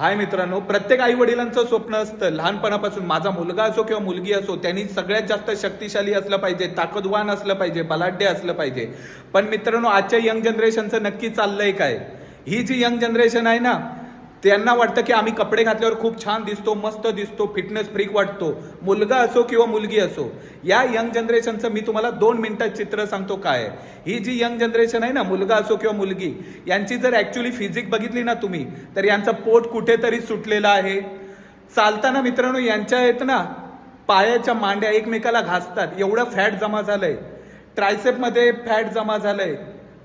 हाय मित्रांनो, प्रत्येक आई वडिलांचं स्वप्न असतं लहानपणापासून माझा मुलगा असो किंवा मुलगी असो त्यांनी सगळ्यात जास्त शक्तिशाली असलं पाहिजे, ताकदवान असलं पाहिजे, बलाढ्य असलं पाहिजे. पण मित्रांनो, आजच्या यंग जनरेशनचं नक्की चाललंय काय? ही जी यंग जनरेशन आहे ना, त्यांना वाटतं की आम्ही कपडे घातल्यावर खूप छान दिसतो, मस्त दिसतो, फिटनेस फ्रीक वाटतो. मुलगा असो किंवा मुलगी असो, या यंग जनरेशनचं मी तुम्हाला 2 मिनिटात चित्र सांगतो काय आहे. ही जी यंग जनरेशन आहे ना, मुलगा असो किंवा मुलगी, यांची जर ऍक्च्युली फिजिक बघितली ना तुम्ही, तर यांचं पोट कुठेतरी सुटलेलं आहे. चालताना मित्रांनो यांच्या आहेत ना, पायाच्या मांड्या एकमेकाला घासतात, एवढं फॅट जमा झालंय. ट्रायसेपमध्ये फॅट जमा झालंय,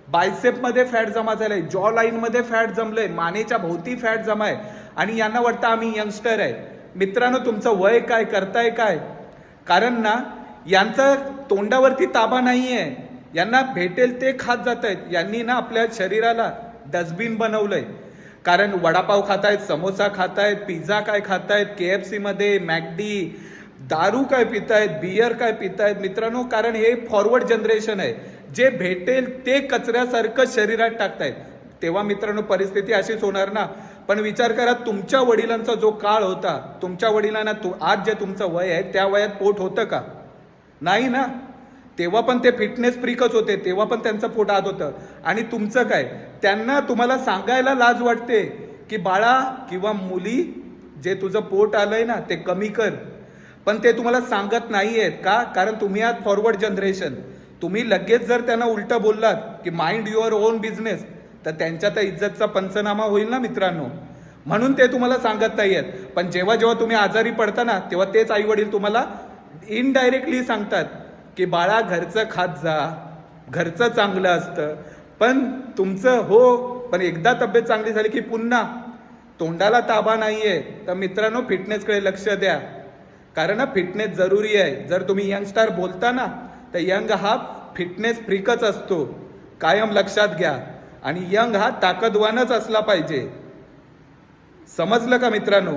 बायसेपमध्ये फॅट जमा झालंय, जॉ लाईनमध्ये फॅट जमलंय, मानेच्या भोवती फॅट जमा आहे. आणि यांना वाटतं आम्ही यंगस्टर आहे. मित्रांनो, तुमचं वय काय, करताय काय? कारण ना, यांचा तोंडावरती ताबा नाहीये. यांना भेटेल ते खात जात आहेत. यांनी ना आपल्या शरीराला डस्टबिन बनवलंय. कारण वडापाव खातायत, समोसा खातायत, पिझ्झा काय खातायत, KFC मध्ये, मॅकडी, दारू काय पितायत, बियर काय पितायत. मित्रांनो, कारण हे फॉरवर्ड जनरेशन आहे. जे भेटेल ते कचऱ्यासारखं शरीरात टाकतायत. तेव्हा मित्रांनो परिस्थिती अशीच होणार ना. पण विचार करा, तुमच्या वडिलांचा जो काळ होता, तुमच्या वडिलांना आज जे तुमचं वय आहे त्या वयात पोट होतं का? नाही ना. तेव्हा पण ते फिटनेस फ्रीकच होते, तेव्हा पण त्यांचं पोट आत होतं. आणि तुमचं काय? त्यांना तुम्हाला सांगायला लाज वाटते की बाळा किंवा मुली, जे तुझं पोट आलंय ना ते कमी कर. पण ते तुम्हाला सांगत नाहीयेत का? कारण तुम्ही आहात फॉरवर्ड जनरेशन. तुम्ही लगेच जर त्यांना उलटं बोललात की माइंड युअर ओन बिझनेस, तर त्यांच्या त्या इज्जतचा पंचनामा होईल ना मित्रांनो. म्हणून ते तुम्हाला सांगत नाहीयेत. पण जेव्हा जेव्हा तुम्ही आजारी पडता ना, तेव्हा तेच आई वडील तुम्हाला इनडायरेक्टली सांगतात की बाळा घरचं खात जा, घरचं चांगलं असतं. पण तुमचं हो, पण एकदा तब्येत चांगली झाली की पुन्हा तोंडाला ताबा नाहीये. तर मित्रांनो, फिटनेसकडे लक्ष द्या. कारण ना फिटनेस जरुरी आहे. जर तुम्ही यंगस्टार बोलता ना, तर यंग हा फिटनेस फ्रीकच असतो, कायम लक्षात घ्या. आणि यंग हा ताकदवानच असला पाहिजे. समजलं का मित्रांनो?